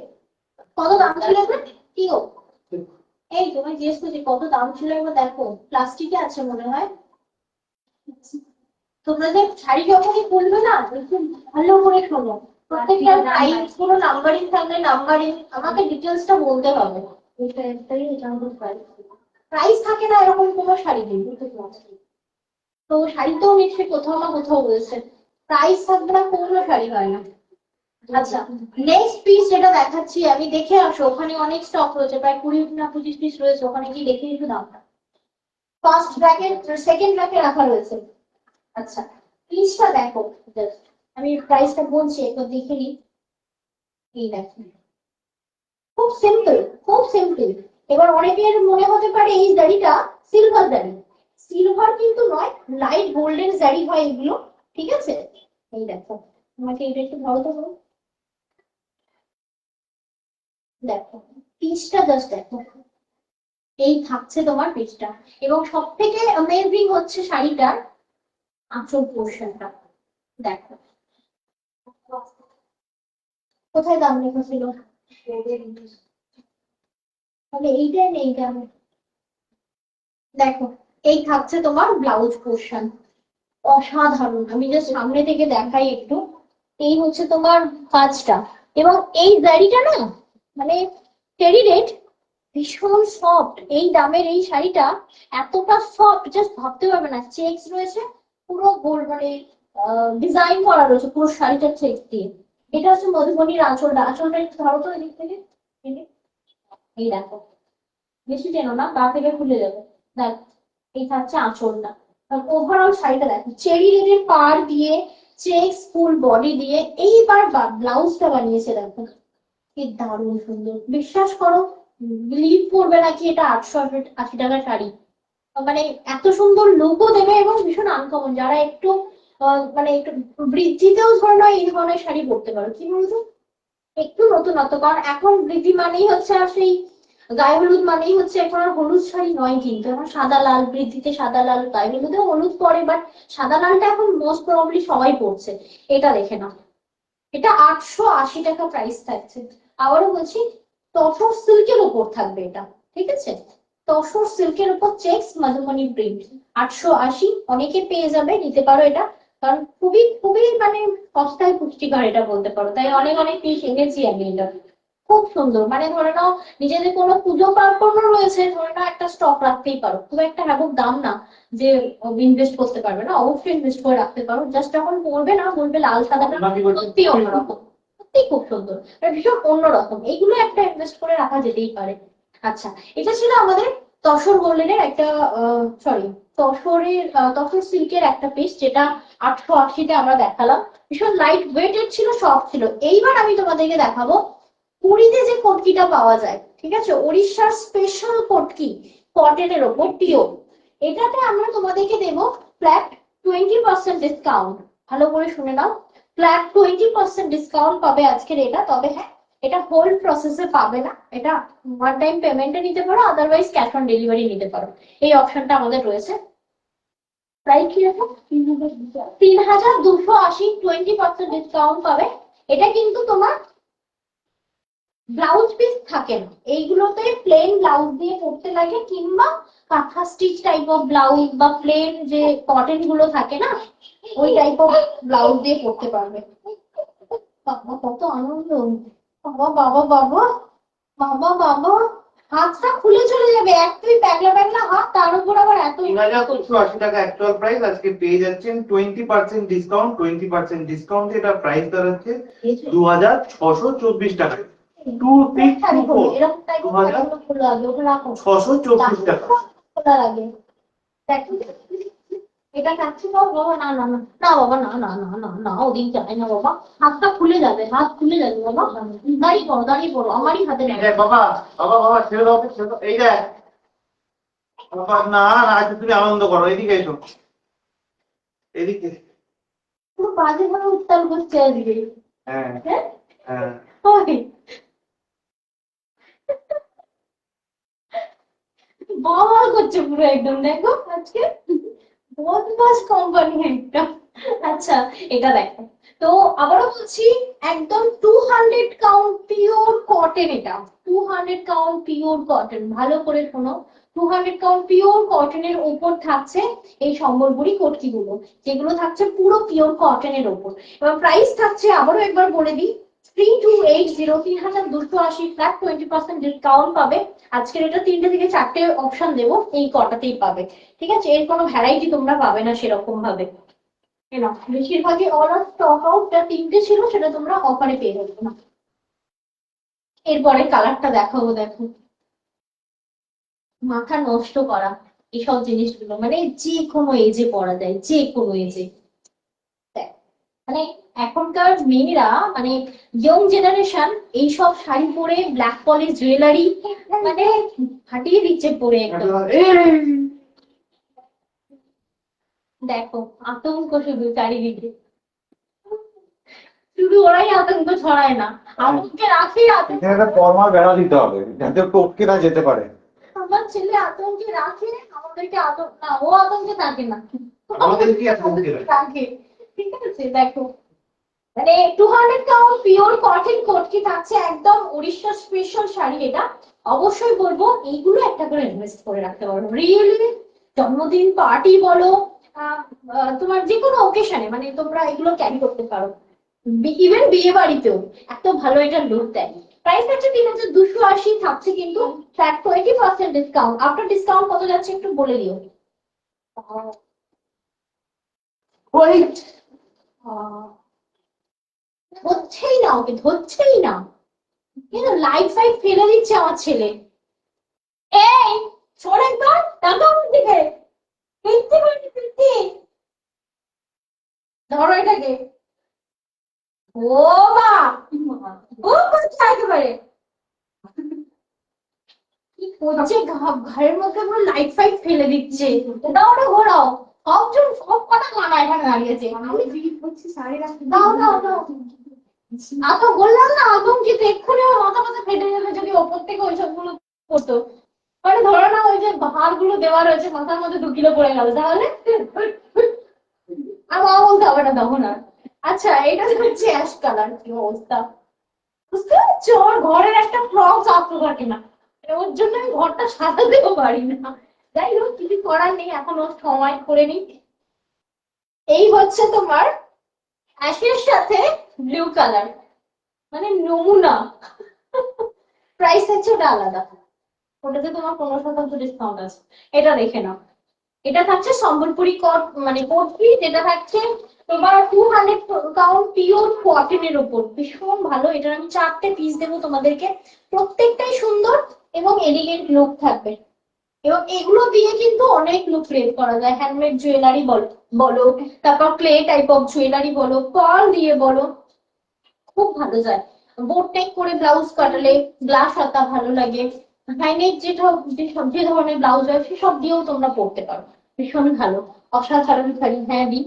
A: কত দাম ছিল এটা? কি গো, এই তোমায় জিজ্ঞেস করছি কত দাম ছিল, একবার দেখো। প্লাস্টিকে আছে মনে হয়। তোমরা যে শাড়ি যখনই খুলবে না, একটু ভালো করে শোনো, প্রত্যেকটা প্রাইস পুরো নাম্বারিং থাকলে নাম্বারিং, আমাকে ডিটেলসটা বলতে হবে। প্রাইস থাকে না এরকম কোনো শাড়ি নেই, তো শাড়িতেও নিশ্চয়ই কোথাও না কোথাও রয়েছে, প্রাইস থাকবে না কোনো শাড়ি হয় না। আচ্ছা, নেক্সট পিস যেটা দেখাচ্ছি আমি, দেখে আসো, ওখানে অনেক স্টক রয়েছে, প্রায় 20 না 25 পিস রয়েছে, ওখানে গিয়ে দেখে একটু দামটা। ফার্স্ট ব্র্যাকেট, সেকেন্ড ব্র্যাকেট রাখা রয়েছে। আচ্ছা, পিসটা দেখো, জাস্ট আমি প্রাইসটা বলছি, একবার দেখে নিই। এই দেখো, খুব সিম্পল, খুব সিম্পল। এবার অনেকের মনে হতে পারে এই জারিটা সিলভার জারি, সিলভার কিন্তু নয়, লাইট গোল্ডেন জারি হয় এগুলো, ঠিক আছে? এই দেখো, আমাকে এটা একটু ভালো তো বলো। দেখো, পিসটা জাস্ট দেখো, এই থাকছে তোমার পিসটা। এবং সব থেকে অ্যামেজিং হচ্ছে শাড়িটার আঁচল পোর্শনটা, দেখো। কোথায় দাম লেখা ছিল? তাহলে এইটাই নেই কেন? দেখো, এই থাকছে তোমার ব্লাউজ পোর্শন, অসাধারণ। আমি জাস্ট সামনে থেকে দেখাই একটু। এই হচ্ছে তোমার কাজটা, এবং এই জারিটা না, মানে টেরি রেট, ভীষণ সফট। এই দামের এই শাড়িটা এতটা সফট, জাস্ট ভাবতে পারবে না। চেকস রয়েছে, পুরো গোল্ড মানে ডিজাইন করা রয়েছে পুরো শাড়িটার চেকস দিয়ে। এটা হচ্ছে মধুবনীর আঁচলটা, আঁচলটা একটু ধরো তো এদিক থেকে, এই দেখো, বেশি টেনো না, গা থেকে খুলে যাবে। দেখ, এই থাকছে আঁচলটা, ওভারঅল শাড়িটা দেখো, চেরি রেডের পার দিয়ে, চেক্স ফুল বডি দিয়ে, এইবার ব্লাউজটা বানিয়েছে দেখো, কি দারুণ সুন্দর। বিশ্বাস করো, বিলিভ করবে না কি এটা 880 টাকার শাড়ি। মানে এত সুন্দর লুকও দেবে এবং ভীষণ আনকমন, যারা একটু মানে একটু বৃদ্ধিতেও ধরে নাও এই ধরনের শাড়ি পরতে পারো, কি বলতো, একটু নতুনত্ব। কারণ এখন বৃদ্ধি মানেই হচ্ছে আর সেই গায়ে হলুদ মানেই হচ্ছে, এখন আর হলুদ শাড়ি নয়, কিন্তু এখন সাদা লাল, বৃদ্ধিতে সাদা লাল, গায়ে হলুদেও হলুদ পরে, বাট সাদা লালটা এখন মোস্ট প্রবাবলি সবাই পরছে। এটা দেখে না, এটা 880 টাকা প্রাইস থাকছে। আবারও বলছি, তসর সিল্কের উপর থাকবে এটা, ঠিক আছে, তসর সিল্কের উপর চেক্স মধুমণি প্রিন্ট, 880, অনেকে পেয়ে যাবে, নিতে পারো এটা। কারণ খুবই খুবই মানে সস্তায় পুষ্টিকর এটা বলতে পারো, তাই অনেক অনেক পিস এনেছি আমি এটা। খুব সুন্দর, মানে ধরে নাও নিজেদের কোনো পুজো পার্বণ রয়েছে, ধরে নাও একটা স্টক রাখতেই পারো, খুব একটা হ্যাবক দাম না যে ইনভেস্ট করতে পারবে না, অবশ্যই ইনভেস্ট করে রাখতে পারো। জাস্ট যখন পড়বে না, বলবে লাল সাদাটা সত্যি অন্যরকম, সত্যি খুব সুন্দর, ভীষণ অন্যরকম, এইগুলো একটা ইনভেস্ট করে রাখা যেতেই পারে। আচ্ছা, এটা ছিল আমাদের তসর গোল্ডেনের একটা, সরি, তসর সিল্কের একটা পিস, যেটা 880-তে আমরা দেখালাম। ভীষণ লাইট ওয়েটেড ছিল, সফট ছিল। এইবার আমি তোমাদেরকে দেখাবো পুরীতে যে কটকিটা পাওয়া যায়, ঠিক আছে, ওড়িশার স্পেশাল কটকি, কটনের ওপর পিওর। এটাতে আমরা তোমাদেরকে দেবো ফ্ল্যাট 20% ডিসকাউন্ট। ভালো করে শুনে নাও, ফ্ল্যাট 20% ডিসকাউন্ট পাবে আজকের এটা। তবে হ্যাঁ, এটা হোল্ড প্রসেসে পাবে না, এটা ওয়ান টাইম পেমেন্টে নিতে পারো, আদারওয়াইজ ক্যাশ অন ডেলিভারি নিতে পারো, এই অপশনটা আমাদের রয়েছে। প্রাইস কি আছে? 3280, 20% ডিসকাউন্ট পাবে। এটা কিন্তু তোমার ব্লাউজ পিস থাকে না, এইগুলোতে প্লেন ব্লাউজ দিয়ে পরতে লাগে, কিংবা কাঁথা স্টিচ টাইপ অফ ব্লাউজ বা প্লেন যে কটন গুলো থাকে না, ওই টাইপ অফ ব্লাউজ দিয়ে পরতে পারবে। বাবা কত আনন্দ, বাবা বাবা বাবা, বাবা বাবা, হাতটা খুলে চলে যাবে, এক তুই প্যাগলা প্যাগলা হাত, তার উপর আবার এত।
C: 3280 টাকা অ্যাকচুয়াল প্রাইস, আজকে পেয়ে যাচ্ছেন 20% ডিসকাউন্ট। 20% ডিসকাউন্ট, এটা প্রাইস দাঁড়াচ্ছে 2624 টাকা।
A: এরকম টাইপ অফ খোলা লাগে, ওটা রাখো,
C: 624 টাকা।
A: খোলা লাগে। দেখো এটা কাচ্ছি বাবা, বাবা না না না না, বাবা না না না না না, ওদিক যায় না বাবা, হাতটা খুলে যাবে, হাত খুলে যাবে বাবা, দাঁড়িয়ে পড়ো, আমারই হাতে
C: এই দেখ বাবা, বাবা বাবা ছেড়ে দাও, ছেড়ে দাও, এই দেখ বাবা, না না, আজকে তুমি আনন্দ করো, এদিকে এসো, এদিকে।
A: পুরো বাজে ভাবে উত্তাল করছে আজকে।
C: হ্যাঁ
A: হ্যাঁ
C: হ্যাঁ,
A: ওই বল করছে পুরো একদম, দেখো আজকে বদমাস কোম্পানি একটা। আচ্ছা, এটা দেখো, তো আবারও বলছি, একদম 200 কাউন্ট পিওর কটন, এটা 200 কাউন্ট পিওর কটন, ভালো করে শোনো, 200 কাউন্ট পিওর কটনের উপর থাকছে এই সম্বলপুরি কটকি গুলো, যেগুলো থাকছে পুরো পিওর কটনের উপর। এবার প্রাইস থাকছে, আবারও একবার বলে দিই, 3280, 3280, ফ্ল্যাট 20% ডিসকাউন্ট পাবে। আজকের এটা 3টে থেকে 4টে অপশন দেবো, এই কটাতেই পাবে, ঠিক আছে, এর কোনো ভ্যারাইটি তোমরা পাবে না সেরকম ভাবে। না, বেশিরভাগই অর্ডার স্টক আউট, যা 3টে ছিল সেটা তোমরা অফারে পেয়ে যাবে না। এরপরে কালারটা দেখাবো, দেখো, মাথা নষ্ট করা এসব জিনিসগুলো, মানে যে কোনো এজে পরা যায়, যে কোনো এজে। মানে এখনকার মেয়েরা, মানে ইয়ং জেনারেশন, এইসব শাড়ি পরে ব্ল্যাক পলিশ জুয়েলারি মানে ফাটিয়ে দিচ্ছে পরে একদম। দেখো আতঙ্ক শুধু চারিদিকে, শুধু ওরাই আতঙ্ক ছড়ায় না, আতঙ্কে রাখে আতঙ্ক।
D: এখানে একটা ফর্মাল বেড়া দিতে হবে যাতে টপকে না যেতে পারে।
A: আমার ছেলে আতঙ্কে রাখে, আমাদেরকে আতঙ্ক না, ও আতঙ্কে থাকে না,
C: আমাদের কি আতঙ্কে
A: রাখে। ঠিক আছে, দেখো, মানে 200 কাউন্ট পিওর কটন কটকি থাকছে, একদম উড়িষ্যা স্পেশাল শাড়ি এটা। অবশ্যই বলবো এইগুলো একটা করে ইনভেস্ট করে রাখতে পারো, রিয়েলি জন্মদিন পার্টি বলো, তোমার যে কোনো ওকেশনে মানে তোমরা এগুলো ক্যারি করতে পারো, ইভেন বিয়ে বাড়িতেও এত ভালো এটা লুক দেয়। প্রাইস হচ্ছে 3280, থাকছে কিন্তু ফ্ল্যাট 20% ডিসকাউন্ট। আফটার ডিসকাউন্ট কত যাচ্ছে একটু বলে দিও। ওয়েট, ধরছেই না, ওকে ধরছেই না, লাইট ফাইট ফেলে দিচ্ছে আমার ছেলে। এই শোন একবার, তাকাও আমার দিকে, ফিরতি মানে ফিরতি। ধরো এটাকে। ও বা, ও বাচ্চা একেবারে কি করছে, ঘরের মধ্যে পুরো লাইট ফাইট ফেলে দিচ্ছে। দাও ওটা ঘোরাও, সবজন সব কটা গানা এখানে দাঁড়িয়েছে। দাও দাও দাও। আতো বললাম না, আতঙ্কিত এক্ষুনি আমার মাথা মাথা ফেটে যাবে যদি ওপর থেকে ওই সবগুলো করতো। মানে ধরো না ওই যে ভাঁড়গুলো দেওয়া রয়েছে মাথার মধ্যে 2 কিলো পড়ে গেল তাহলে আর মা বলতে হবে না তখন আর। আচ্ছা এটা হচ্ছে অ্যাশ কালার, কি অবস্থা বুঝতে পারছো? আমার ঘরের একটা ফ্রক আঁকতে থাকে না, ওর জন্য আমি ঘরটা সাজাতেও পারি না। যাই হোক কিছু করার নেই, এখন ওর সময় করে নি। এই হচ্ছে তোমার অ্যাশের সাথে ব্লু কালার, মানে নমুনা। প্রাইস হচ্ছে ওটা আলাদা, ওটাতে তোমার 15% ডিসকাউন্ট আছে। এটা দেখে নাও। এটা থাকছে সম্বলপুরি কট, মানে কোট পিস। এটা থাকছে তোমার 200 কাউন্ট পিওর কটনের উপর, ভীষণ ভালো। এটার আমি 4টে পিস দেবো তোমাদেরকে, প্রত্যেকটাই সুন্দর এবং এলিগেন্ট লুক থাকবে। এবং এগুলো দিয়ে কিন্তু অনেক লুক ক্রিয়েট করা যায়, হ্যান্ডমেড জুয়েলারি বলো বলো, তারপর ক্লে টাইপ অফ জুয়েলারি বলো, পার্ল দিয়ে বলো, খুব ভালো যায়। বোট নেক করে ব্লাউজ কাটালে গ্লাস হাতা ভালো লাগে, হ্যান্ডেড যে ধরনের ব্লাউজ হয় সেসব দিয়েও তোমরা পরতে পারো, ভীষণ ভালো। অসাধারণ শাড়ি, হ্যাঁ দি,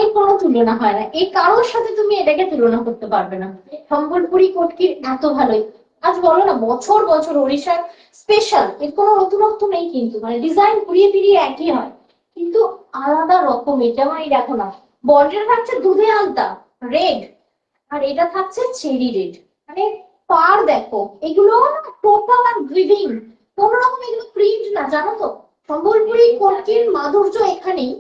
A: এর কোনো তুলনা হয় না, এই কারোর সাথে তুমি এটাকে তুলনা করতে পারবে না। সম্বলপুরি কটকির এত ভালোই, আজ বলো না বছর বছর ওড়িশার স্পেশাল, এর কোনো নতুনত্ব নেই কিন্তু, মানে ডিজাইন ঘুরিয়ে ফিরিয়ে একই হয় কিন্তু আলাদা রকমের। যেমন এই দেখো না, বর্ডার থাকছে দুধে আলতা রেড, আর এটা থাকছে চেরি রেড, মানে পার দেখো এগুলো না টোটাল আর গ্রিভিং, কোন রকম এগুলো প্রিন্ট না, জানো তো? সম্বলপুরি কটকির মাধুর্য এখানেই।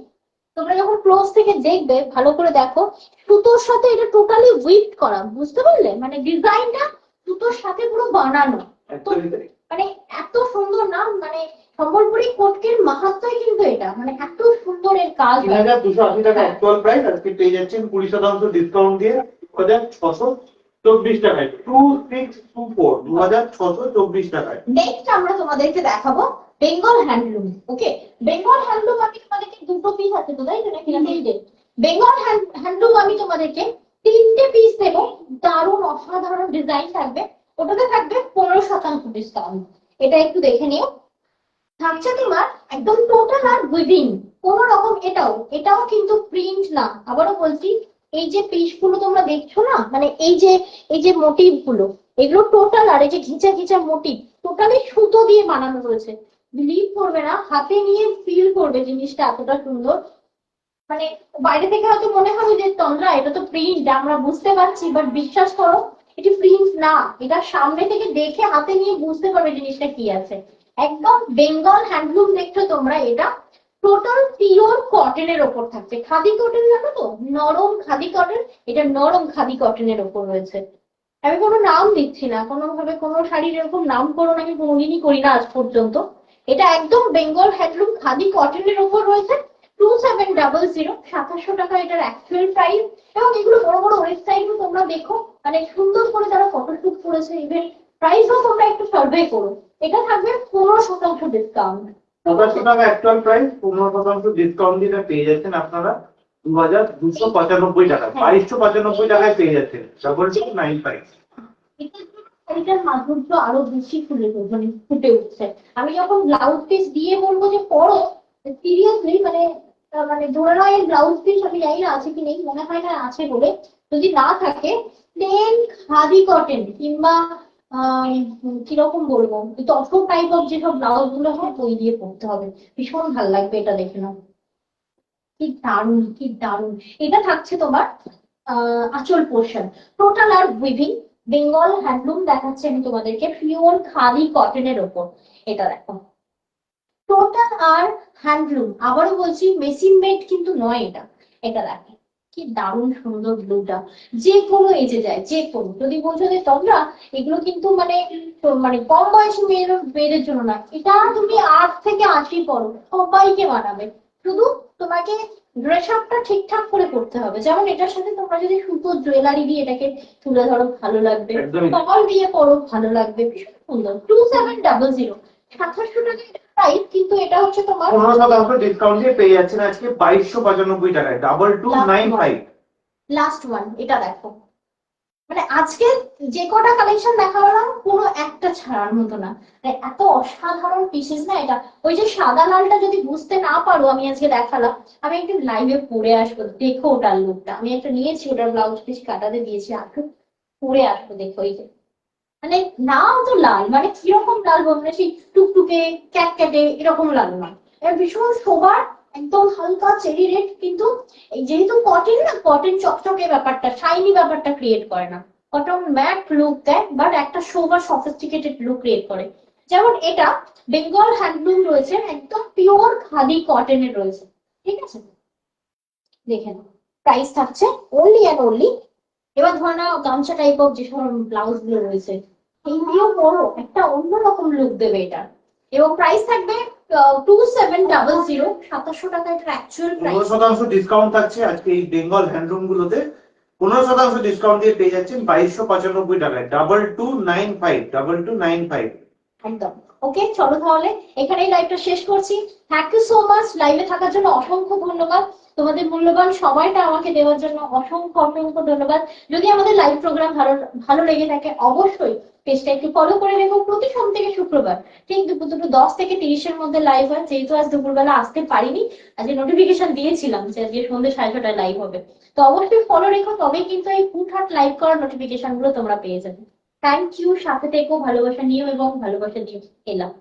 A: তোমরা যখন ক্লোজ থেকে দেখবে ভালো করে দেখো, সুতোর সাথে এটা টোটালি উইপড করা, বুঝতে পারলে? মানে ডিজাইনটা সুতোর সাথে পুরো বানানো। তো
C: একদমই তাই।
A: মানে এত সুন্দর না, মানে সম্বলপুরি কটকির মাহাত্ম্যই কিন্তু এটা, মানে এত সুন্দর এর কাজ হয়।
C: 3280 টাকা অ্যাকচুয়াল প্রাইস, আজকে পেয়ে যাচ্ছেন 20% ডিসকাউন্ট দিয়ে 2624 টাকায়, 2624 টাকায়।
A: নেক্সট আমরা তোমাদেরকে দেখাবো বেঙ্গল হ্যান্ডলুম। ওকে, বেঙ্গল হ্যান্ডলুম আমি তোমাদেরকে 2টো পিস আছে তো, তাই তো নাকি? বেঙ্গল হ্যান্ডলুম আমি তোমাদেরকে 3টে পিস দেবো, দারুণ অসাধারণ ডিজাইন থাকবে। ওটাতে থাকবে 15% ডিসকাউন্ট। এটা একটু দেখে নিও। থাকছে তোমার একদম টোটাল আর উইভিং, কোন রকম, এটাও কিন্তু প্রিন্ট না। আবারও বলছি, এই যে পিস গুলো তোমরা দেখছো না, মানে এই যে মোটিভ গুলো, এগুলো টোটাল, আর এই যে ঘিচা ঘিচা মোটিভ, টোটালি সুতো দিয়ে বানানো রয়েছে। বিলিভ করবে না, হাতে নিয়ে ফিল করবে জিনিসটা এতটা সুন্দর। মানে বাইরে থেকে হয়তো মনে হবে যে তন্দ্রা এটা তো প্রিন্ট, আমরা বুঝতে পারছি, বাট বিশ্বাস করো এটি প্রিন্ট না, এটা সামনে থেকে দেখে হাতে নিয়ে বুঝতে পারবে জিনিসটা কি আছে। একদম বেঙ্গল হ্যান্ডলুম দেখছো তোমরা, এটা টোটাল পিওর কটনের ওপর থাকছে। খাদি কটন জানো তো, নরম খাদি কটন, এটা নরম খাদি কটনের ওপর রয়েছে। আমি কোনো নাম দিচ্ছি না, কোনোভাবে কোনো শাড়ির এরকম নামকরণ আমি কোনোদিনই করি না আজ পর্যন্ত। এটা একদম বেঙ্গল হ্যান্ডলুম খাদি কটনের ওপর রয়েছে। 2700, 2700 টাকা এটার অ্যাকচুয়াল প্রাইস। এবং এগুলো বড় বড় ওয়েবসাইটও তোমরা দেখো, মানে সুন্দর করে তারা ফটোশুট করেছে, ইভেন প্রাইসও তোমরা একটু সার্ভে করো। এটা থাকবে 15% ডিসকাউন্ট।
C: 2700 টাকা অ্যাকচুয়াল প্রাইস, 15% ডিসকাউন্ট দিয়ে এটা পেয়ে যাচ্ছেন আপনারা 2295 টাকায়, 2295 টাকায় পেয়ে যাচ্ছেন 2295।
A: এটার মাধুর্য আরো বেশি মানে ফুটে উঠছে। আমি যখন ব্লাউজ পিস দিয়ে বলবো যে পরো, সিরিয়াসলি মানে মানে ধরে নাও এই ব্লাউজ পিস আমি জানি না আছে কি নেই, মনে হয় না আছে বলে, যদি না থাকে প্লেন খাদি কটন কিংবা কিরকম বলবো, তসর টাইপ অফ যেসব ব্লাউজ গুলো হয় ওই দিয়ে পরতে হবে, ভীষণ ভালো লাগবে। এটা দেখে নাও, কি দারুণ কি দারুণ। এটা থাকছে তোমার আঁচল পোর্শন, টোটাল আর উইভিং বেঙ্গল হ্যান্ডলুম দেখাচ্ছে আমি তোমাদেরকে, পিওর খাদি কটনের ওপর। এটা দেখো টোটাল আর হ্যান্ডলুম, আবারও বলছি মেশিন মেড কিন্তু নয় এটা। এটা দেখো কি দারুণ সুন্দর ব্লুটা, যে কোনো এজে যায়, যে কোনো। যদি বলছো যে তোমরা এগুলো কিন্তু মানে মানে কম বয়সী মেয়েদের জন্য না, এটা তুমি 8 থেকে 80 পড়ো সবাইকে বানাবে। শুধু তোমাকে ড্রেস আপটা ঠিকঠাক করে করতে হবে। যেমন এটার সাথে তোমরা যদি সুতোর জুয়েলারি দিয়ে এটাকে তুলে ধরো ভালো লাগবে,
C: একদমই।
A: টল দিয়ে পরো ভালো লাগবে, ভীষণ সুন্দর। 2700, 2700 টাকা প্রাইস, কিন্তু এটা হচ্ছে তোমার
C: 15% ডিসকাউন্ট দিয়ে পেয়ে যাচ্ছেন আজকে 2295 টাকায় 2295।
A: লাস্ট ওয়ান, এটা দেখো। মানে আজকে যে কটা কালেকশন দেখালাম কোনো একটা ছাড়ার মতো না, মানে এত অসাধারণ পিসেস না এটা। ওই যে সাদা লালটা যদি বুঝতে না পারো, আমি আজকে দেখালাম, আমি একটু লাইভে পরে আসবো, দেখো ওটার লুকটা। আমি একটা নিয়েছি, ওটার ব্লাউজ পিস কাটাতে দিয়েছি, একটু পরে আসবো, দেখো এই যে মানে নাম তো লাল, মানে কিরকম লাল বলবো, সেই টুকটুকে ক্যাটক্যাটে এরকম লাল না, এটা ভীষণ সোবার, একদম হালকা চেরি রেড। কিন্তু এই যেহেতু কটন না, কটন চকচকে ব্যাপারটা, শাইনি ব্যাপারটা ক্রিয়েট করে না, কটন ম্যাট লুক দেয়, বাট একটা সোবার সফিস্টিকেটেড লুক ক্রিয়েট করে। যেমন এটা বেঙ্গল হ্যান্ডলুম রয়েছে, একদম পিওর খাদি কটনের রয়েছে, ঠিক আছে। দেখে নাও, প্রাইস থাকছে অনলি অ্যান্ড অনলি। এবার ধরে নাও গামছা টাইপ অফ যেসব ব্লাউজ গুলো রয়েছে, এইগুলো পরো, একটা অন্যরকম লুক দেবে এটা। এবং প্রাইস থাকবে 2700, 2700 টাকা এটা অ্যাকচুয়াল প্রাইস।
C: 15% ডিসকাউন্ট থাকছে আজকে এই বেঙ্গল হ্যান্ডলুম গুলোতে। 15% ডিসকাউন্ট দিয়ে পেয়ে যাচ্ছেন 2295 টাকায় 2295।
A: একদম ওকে, চলো তাহলে এখানেই লাইভটা শেষ করছি। থ্যাংক ইউ সো মাচ লাইভে থাকার জন্য, অসংখ্য ধন্যবাদ। তোমাদের মূল্যবান সময়টা আমাকে দেওয়ার জন্য অসংখ্য অসংখ্য ধন্যবাদ। যদি আমাদের লাইভ প্রোগ্রাম ভালো ভালো লেগে থাকে, অবশ্যই পেজটা একটু ফলো করে রেখো। প্রতি সোম থেকে শুক্রবার ঠিক দুপুর 10 থেকে 30-এর মধ্যে লাইভ হয়। যেহেতু আজ দুপুরবেলা আসতে পারিনি, আজকে নোটিফিকেশন দিয়েছিলাম যে আজকে সন্ধ্যে 6:30টায় লাইভ হবে, তো অবশ্যই ফলো রেখো, তবেই কিন্তু এই হুটহাট লাইভ করার নোটিফিকেশন গুলো তোমরা পেয়ে যাবে। থ্যাংক ইউ, সাথে থেকো, ভালোবাসা নিও এবং ভালোবাসা দিও। এলাম।